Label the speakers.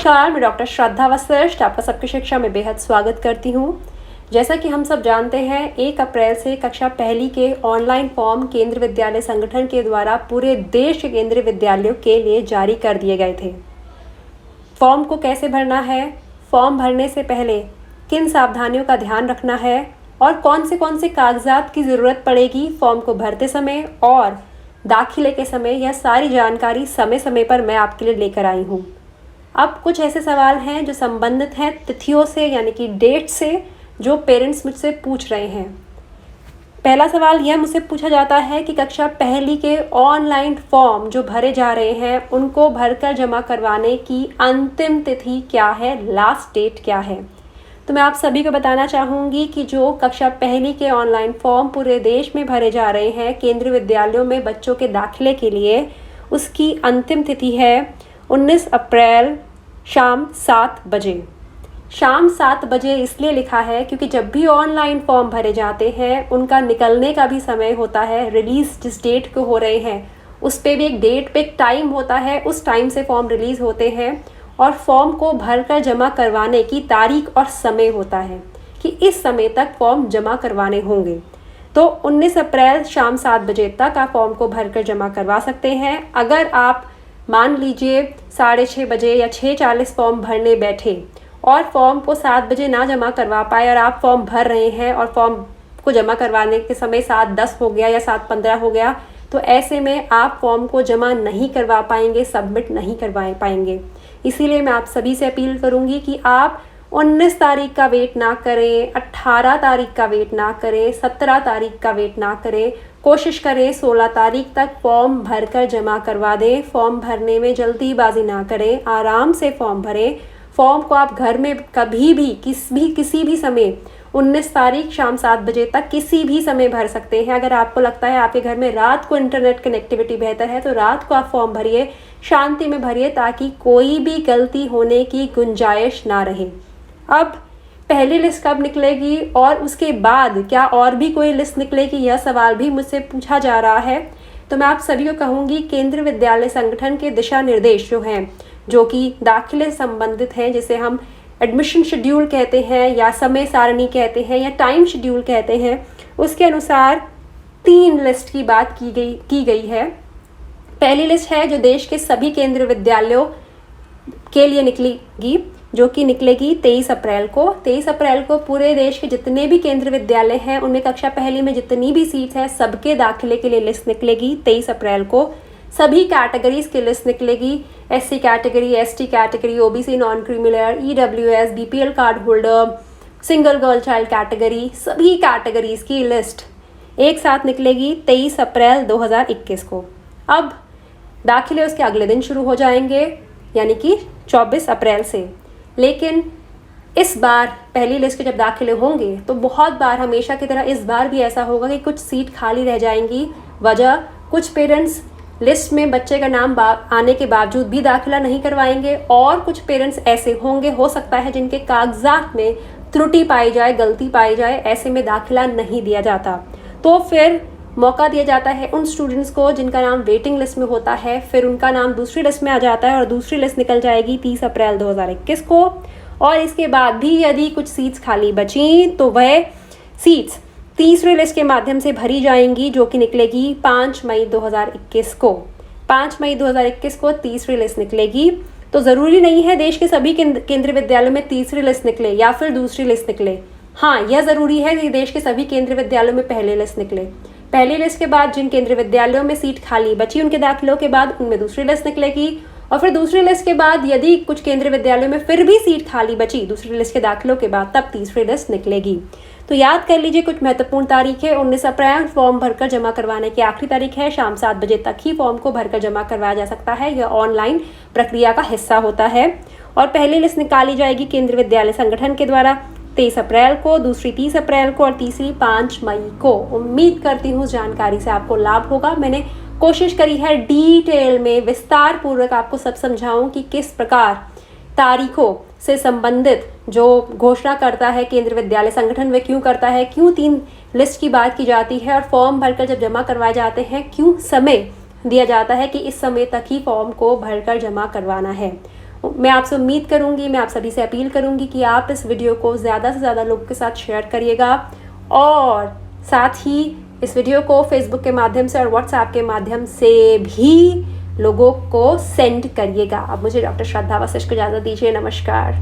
Speaker 1: नमस्कार, मैं डॉक्टर श्रद्धा वशिष्ठ आपका सबकी शिक्षा में बेहद स्वागत करती हूँ। जैसा कि हम सब जानते हैं, 1 अप्रैल से कक्षा पहली के ऑनलाइन फॉर्म केंद्रीय विद्यालय संगठन के द्वारा पूरे देश के केंद्रीय विद्यालयों के लिए जारी कर दिए गए थे। फॉर्म को कैसे भरना है, फॉर्म भरने से पहले किन सावधानियों का ध्यान रखना है और कौन से कागजात की ज़रूरत पड़ेगी फॉर्म को भरते समय और दाखिले के समय, यह सारी जानकारी समय समय पर मैं आपके लिए लेकर आई हूँ। अब कुछ ऐसे सवाल हैं जो संबंधित हैं तिथियों से, यानी कि डेट से, जो पेरेंट्स मुझसे पूछ रहे हैं। पहला सवाल यह मुझसे पूछा जाता है कि कक्षा पहली के ऑनलाइन फॉर्म जो भरे जा रहे हैं उनको भरकर जमा करवाने की अंतिम तिथि क्या है, लास्ट डेट क्या है। तो मैं आप सभी को बताना चाहूँगी कि जो कक्षा पहली के ऑनलाइन फॉर्म पूरे देश में भरे जा रहे हैं केंद्रीय विद्यालयों में बच्चों के दाखिले के लिए, उसकी अंतिम तिथि है 19 अप्रैल शाम 7 बजे। शाम 7 बजे इसलिए लिखा है क्योंकि जब भी ऑनलाइन फॉर्म भरे जाते हैं उनका निकलने का भी समय होता है। रिलीज़ जिस डेट को हो रहे हैं उस पे भी एक डेट पे एक टाइम होता है, उस टाइम से फॉर्म रिलीज़ होते हैं और फॉर्म को भरकर जमा करवाने की तारीख और समय होता है कि इस समय तक फॉर्म जमा करवाने होंगे। तो 19 अप्रैल शाम 7 बजे तक आप फॉर्म को भरकर जमा करवा सकते हैं। अगर आप मान लीजिए 6:30 बजे या 6:40 फॉर्म भरने बैठे और फॉर्म को 7 बजे ना जमा करवा पाए और आप फॉर्म भर रहे हैं और फॉर्म को जमा करवाने के समय 7:10 हो गया या 7:15 हो गया, तो ऐसे में आप फॉर्म को जमा नहीं करवा पाएंगे, सबमिट नहीं करवा पाएंगे। इसीलिए मैं आप सभी से अपील करूंगी कि आप 19 तारीख का वेट ना करें, 18 तारीख का वेट ना करें, 17 तारीख का वेट ना करें। कोशिश करें 16 तारीख तक फॉर्म भरकर जमा करवा दें। फॉर्म भरने में जल्दीबाजी ना करें, आराम से फॉर्म भरें। फॉर्म को आप घर में कभी भी किसी भी समय 19 तारीख शाम 7 बजे तक किसी भी समय भर सकते हैं। अगर आपको लगता है आपके घर में रात को इंटरनेट कनेक्टिविटी बेहतर है तो रात को आप फॉर्म भरिए, शांति में भरिए, ताकि कोई भी गलती होने की गुंजाइश ना रहे। अब पहली लिस्ट कब निकलेगी और उसके बाद क्या और भी कोई लिस्ट निकलेगी, यह सवाल भी मुझसे पूछा जा रहा है। तो मैं आप सभी को कहूँगी, केंद्रीय विद्यालय संगठन के दिशा निर्देश जो हैं, जो कि दाखिले संबंधित हैं, जिसे हम एडमिशन शेड्यूल कहते हैं या समय सारणी कहते हैं या टाइम शेड्यूल कहते हैं, उसके अनुसार 3 लिस्ट की बात की गई है। पहली लिस्ट है जो देश के सभी केंद्रीय विद्यालयों के लिए निकलेगी, जो कि निकलेगी 23 अप्रैल को। 23 अप्रैल को पूरे देश के जितने भी केंद्रीय विद्यालय हैं उनमें कक्षा पहली में जितनी भी सीट्स हैं सबके दाखिले के लिए लिस्ट निकलेगी 23 अप्रैल को। सभी कैटेगरीज की लिस्ट निकलेगी, SC category, ST category, OBC non creamy layer, EWS, BPL card holder, single girl child category, सभी कैटेगरीज की लिस्ट एक साथ निकलेगी 23 अप्रैल 2021 को। अब दाखिले उसके अगले दिन शुरू हो जाएंगे, यानी कि 24 अप्रैल से। लेकिन इस बार पहली लिस्ट के जब दाखिले होंगे तो बहुत बार, हमेशा की तरह इस बार भी ऐसा होगा कि कुछ सीट खाली रह जाएंगी। वजह, कुछ पेरेंट्स लिस्ट में बच्चे का नाम आने के बावजूद भी दाखिला नहीं करवाएंगे और कुछ पेरेंट्स ऐसे होंगे, हो सकता है, जिनके कागजात में त्रुटि पाई जाए, गलती पाई जाए, ऐसे में दाखिला नहीं दिया जाता। तो फिर मौका दिया जाता है उन स्टूडेंट्स को जिनका नाम वेटिंग लिस्ट में होता है, फिर उनका नाम दूसरी लिस्ट में आ जाता है और दूसरी लिस्ट निकल जाएगी 30 अप्रैल 2021 को। और इसके बाद भी यदि कुछ सीट्स खाली बची तो वह सीट्स तीसरी लिस्ट के माध्यम से भरी जाएंगी, जो कि निकलेगी 5 मई 2021 को। 5 मई 2021 को तीसरी लिस्ट निकलेगी। तो ज़रूरी नहीं है देश के सभी केंद्रीय विद्यालयों में तीसरी लिस्ट निकले या फिर दूसरी लिस्ट निकले। हाँ, यह ज़रूरी है कि देश के सभी केंद्रीय विद्यालयों में पहली लिस्ट निकले। पहली लिस्ट के बाद जिन केंद्रीय विद्यालयों में सीट खाली बची उनके दाखिलों के बाद उनमें दूसरी लिस्ट निकलेगी और फिर दूसरी लिस्ट के बाद यदि कुछ केंद्रीय विद्यालयों में फिर भी सीट खाली बची दूसरी लिस्ट के दाखिलों के बाद, तब तीसरी लिस्ट निकलेगी। तो याद कर लीजिए कुछ महत्वपूर्ण तारीख है। 19 अप्रैल फॉर्म भरकर जमा करवाने की आखिरी तारीख है। शाम 7 बजे तक ही फॉर्म को भरकर जमा करवाया जा सकता है, यह ऑनलाइन प्रक्रिया का हिस्सा होता है। और पहली लिस्ट निकाली जाएगी केंद्रीय विद्यालय संगठन के द्वारा 23 अप्रैल को, दूसरी 30 अप्रैल को और तीसरी 5 मई को। उम्मीद करती हूँ जानकारी से आपको लाभ होगा। मैंने कोशिश करी है डिटेल में विस्तार पूर्वक आपको सब समझाऊं कि किस प्रकार तारीखों से संबंधित जो घोषणा करता है केंद्रीय विद्यालय संगठन, वे क्यों करता है, क्यों 3 लिस्ट की बात की जाती है और फॉर्म भरकर जब जमा करवाए जाते हैं क्यों समय दिया जाता है कि इस समय तक ही फॉर्म को भरकर जमा करवाना है। मैं आपसे उम्मीद करूँगी, मैं आप सभी से अपील करूँगी कि आप इस वीडियो को ज़्यादा से ज़्यादा लोगों के साथ शेयर करिएगा और साथ ही इस वीडियो को फेसबुक के माध्यम से और व्हाट्सएप के माध्यम से भी लोगों को सेंड करिएगा। अब मुझे डॉक्टर श्रद्धा वशिष्ठ को इजाज़त दीजिए। नमस्कार।